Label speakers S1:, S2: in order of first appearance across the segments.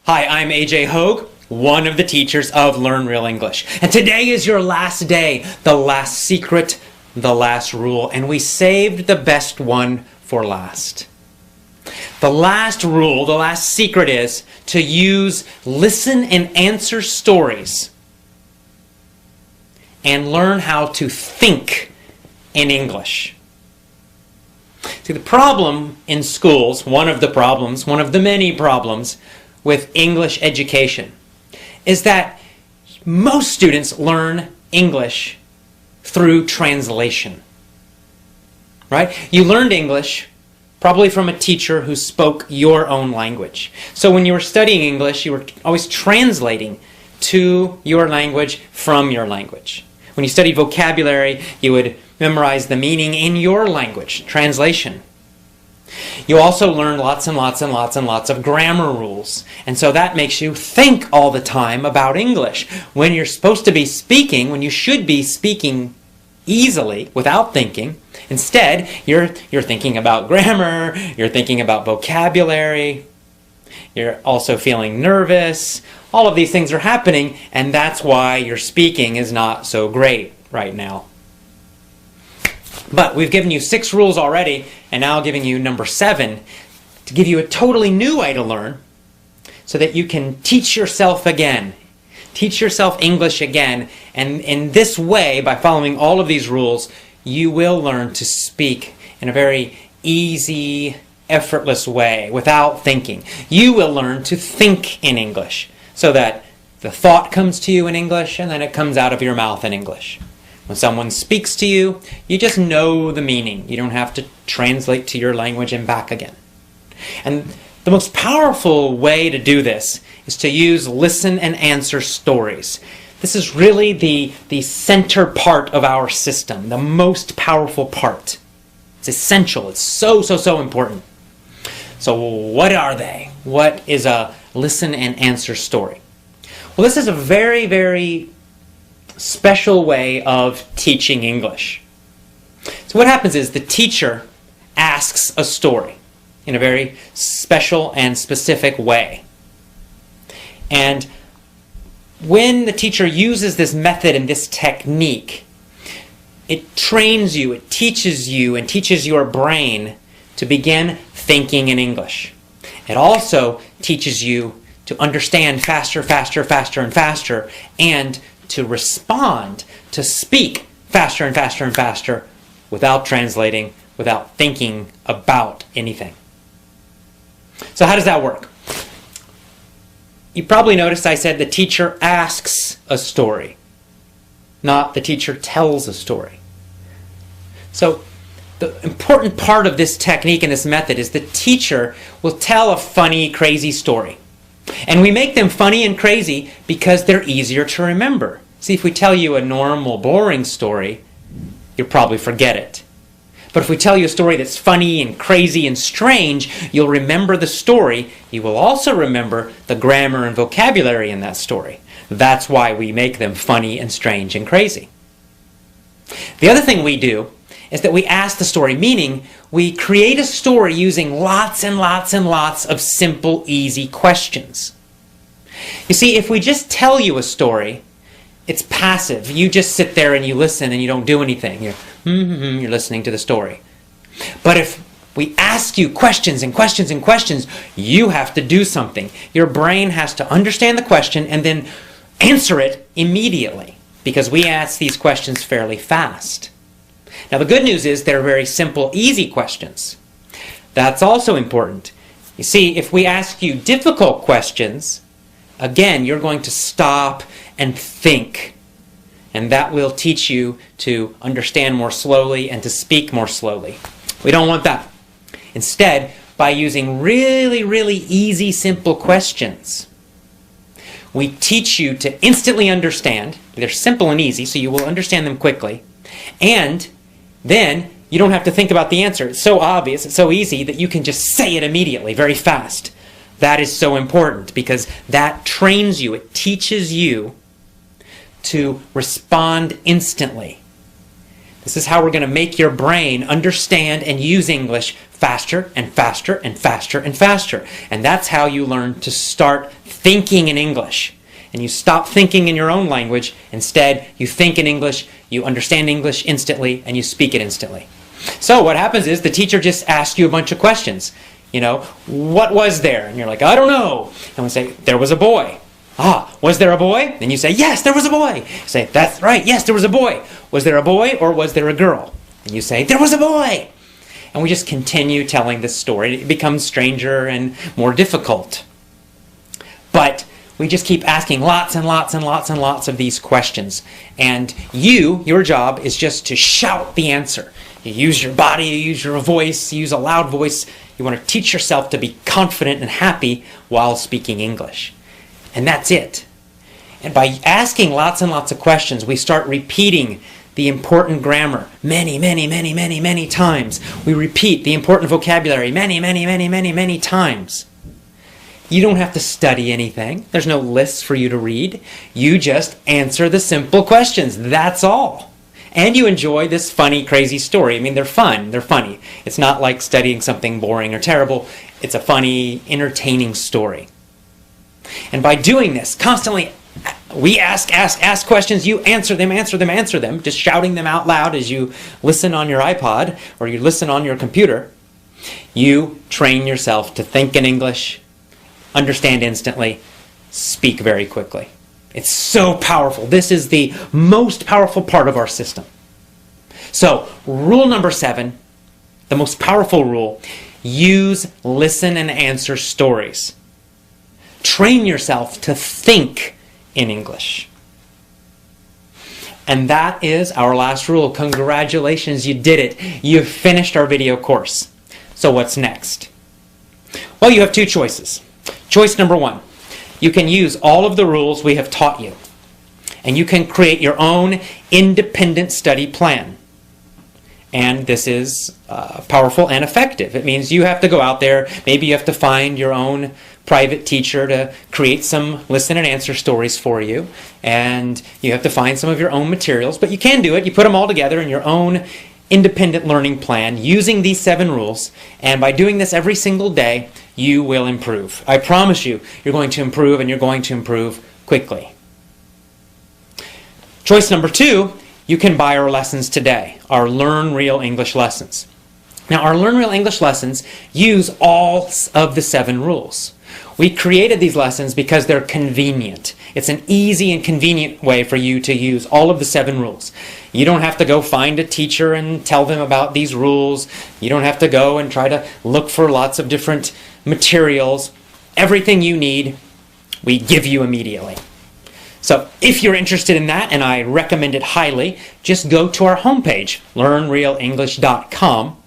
S1: Hi, I'm AJ Hogue, one of the teachers of Learn Real English. And today is your last day, the last secret, the last rule, and we saved the best one for last. The last rule, the last secret is to use listen and answer stories and learn how to think in English. See, the problem in schools, one of the many problems with English education is that most students learn English through translation. Right? You learned English probably from a teacher who spoke your own language. So when you were studying English, you were always translating to your language from your language. When you studied vocabulary, you would memorize the meaning in your language, translation. You also learn lots and lots of grammar rules. And so that makes you think all the time about English. When you're supposed to be speaking, when you should be speaking easily without thinking, instead you're thinking about grammar, you're thinking about vocabulary, you're also feeling nervous. All of these things are happening, and that's why your speaking is not so great right now. But we've given you 6 rules already, and now I'm giving you number 7 to give you a totally new way to learn so that you can teach yourself again. Teach yourself English again, and in this way, by following all of these rules, you will learn to speak in a very easy, effortless way without thinking. You will learn to think in English so that the thought comes to you in English and then it comes out of your mouth in English. When someone speaks to you, you just know the meaning. You don't have to translate to your language and back again. And the most powerful way to do this is to use listen and answer stories. This is really the center part of our system, the most powerful part. It's essential. It's so important. So what are they? What is a listen and answer story? Well, this is a very special way of teaching English. So what happens is the teacher asks a story in a very special and specific way. And when the teacher uses this method and this technique, it trains you, it teaches you, and teaches your brain to begin thinking in English. It also teaches you to understand faster, and faster, and to respond, to speak faster and faster without translating, without thinking about anything. So how does that work? You probably noticed I said the teacher asks a story, not the teacher tells a story. So the important part of this technique and this method is the teacher will tell a funny, crazy story. And we make them funny and crazy because they're easier to remember. See, if we tell you a normal, boring story, you'll probably forget it. But if we tell you a story that's funny and crazy and strange, you'll remember the story. You will also remember the grammar and vocabulary in that story. That's why we make them funny and strange and crazy. The other thing we do is that we ask the story, meaning we create a story using lots and lots of simple, easy questions. You see, if we just tell you a story, it's passive. You just sit there and you listen and you don't do anything. You're listening to the story. But if we ask you questions and questions and questions, you have to do something. Your brain has to understand the question and then answer it immediately, because we ask these questions fairly fast. Now the good news is they're very simple, easy questions. That's also important. You see, if we ask you difficult questions, again, you're going to stop and think. And that will teach you to understand more slowly and to speak more slowly. We don't want that. Instead, by using really easy, simple questions, we teach you to instantly understand. They're simple and easy, so you will understand them quickly. And then you don't have to think about the answer. It's so obvious, it's so easy that you can just say it immediately, very fast. That is so important because that trains you, it teaches you to respond instantly. This is how we're going to make your brain understand and use English faster and faster and faster and faster. And that's how you learn to start thinking in English. And you stop thinking in your own language. Instead, you think in English, you understand English instantly, and you speak it instantly. So what happens is the teacher just asks you a bunch of questions. You know, what was there? And you're like, I don't know. And we say, there was a boy. Ah, was there a boy? Then you say, yes, there was a boy. You say, that's right, yes, there was a boy. Was there a boy or was there a girl? And you say, there was a boy. And we just continue telling this story. It becomes stranger and more difficult. But we just keep asking lots and lots and lots and lots of these questions. And your job is just to shout the answer. You use your body, you use your voice, you use a loud voice. You want to teach yourself to be confident and happy while speaking English. And that's it. And by asking lots and lots of questions, we start repeating the important grammar many, many, many, many, many times. We repeat the important vocabulary many, many, many, many, many times. You don't have to study anything. There's no lists for you to read. You just answer the simple questions. That's all. And you enjoy this funny, crazy story. I mean, they're fun. They're funny. It's not like studying something boring or terrible. It's a funny, entertaining story. And by doing this, constantly, we ask questions, you answer them, just shouting them out loud as you listen on your iPod or you listen on your computer. You train yourself to think in English, understand instantly, speak very quickly. It's so powerful. This is the most powerful part of our system. So, rule number 7, the most powerful rule, use, listen, and answer stories. Train yourself to think in English. And that is our last rule. Congratulations, you did it. You've finished our video course. So what's next? Well, you have 2 choices. Choice number 1. You can use all of the rules we have taught you. And you can create your own independent study plan. And this is powerful and effective. It means you have to go out there. Maybe you have to find your own private teacher to create some listen and answer stories for you. And you have to find some of your own materials. But you can do it. You put them all together in your own independent learning plan using these 7 rules. And by doing this every single day, you will improve. I promise you, you're going to improve, and you're going to improve quickly. Choice number 2, you can buy our lessons today, our Learn Real English lessons. Now, our Learn Real English lessons use all of the 7 rules. We created these lessons because they're convenient. It's an easy and convenient way for you to use all of the 7 rules. You don't have to go find a teacher and tell them about these rules. You don't have to go and try to look for lots of different materials. Everything you need, we give you immediately. So if you're interested in that, and I recommend it highly, just go to our homepage, learnrealenglish.com.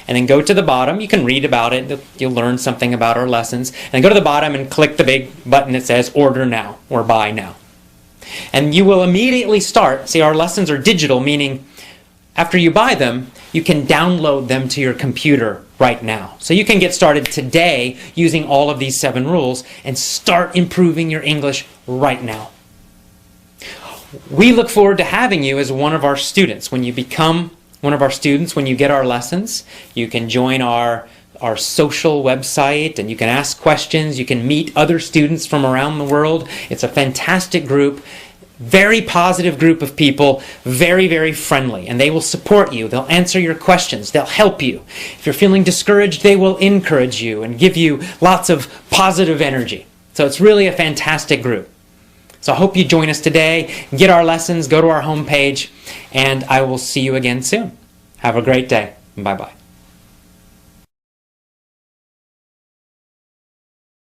S1: And then go to the bottom. You can read about it. You'll learn something about our lessons. And go to the bottom and click the big button that says Order Now or Buy Now. And you will immediately start. See, our lessons are digital, meaning after you buy them, you can download them to your computer right now. So you can get started today using all of these 7 rules and start improving your English right now. We look forward to having you as one of our students. When you become one of our students, when you get our lessons, you can join our social website and you can ask questions. You can meet other students from around the world. It's a fantastic group, very positive group of people, very, very friendly, and they will support you. They'll answer your questions. They'll help you. If you're feeling discouraged, they will encourage you and give you lots of positive energy. So it's really a fantastic group. So I hope you join us today, get our lessons, go to our homepage, and I will see you again soon. Have a great day. Bye-bye.